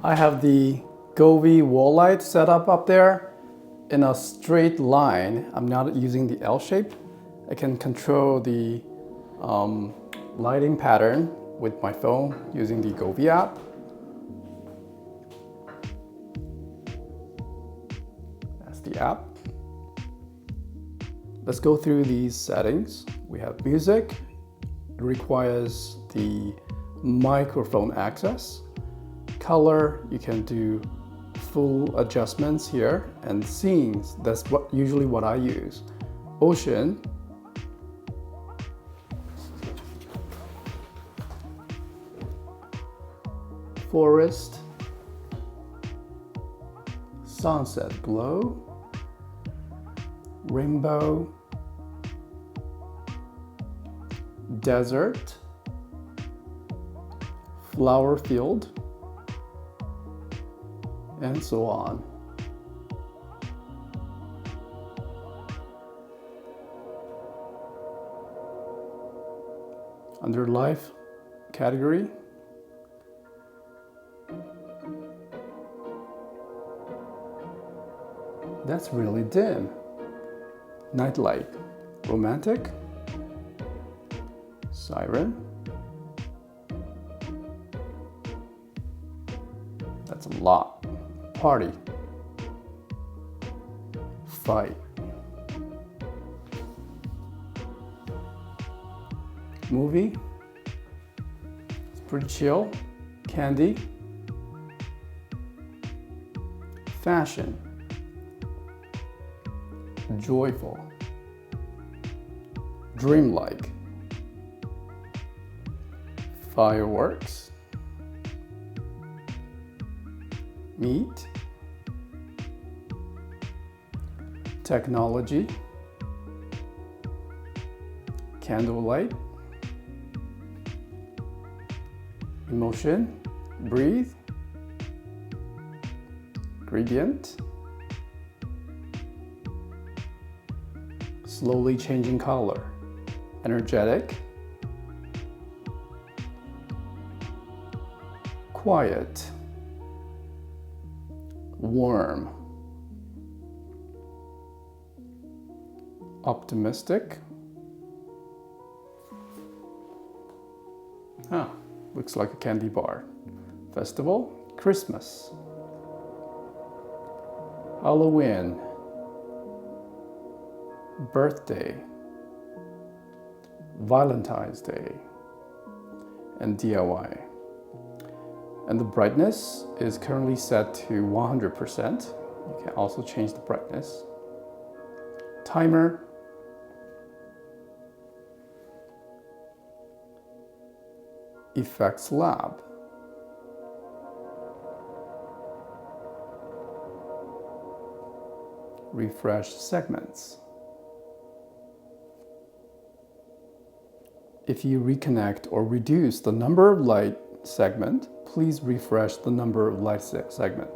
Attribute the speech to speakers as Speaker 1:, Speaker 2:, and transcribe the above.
Speaker 1: I have the Govee wall light set up there in a straight line. I'm not using the L shape. I can control the lighting pattern with my phone using the Govee app. That's the app. Let's go through these settings. We have music. It requires the microphone access. Color, you can do full adjustments here, and scenes, that's usually what I use. Ocean, forest, sunset glow, rainbow, desert, flower field, and so on. Under life category, that's really dim. Nightlight, romantic, siren, that's a lot. Party, fight, movie, it's pretty chill. Candy, fashion, joyful, dreamlike, fireworks, meat, technology, candlelight, emotion, breathe, gradient, slowly changing color, energetic, quiet, warm, optimistic. Looks like a candy bar. Festival, Christmas, Halloween, birthday, Valentine's Day, and DIY. And the brightness is currently set to 100%. You can also change the brightness. Timer, Effects Lab, refresh segments. If you reconnect or reduce the number of light segment, please refresh the number of light segment.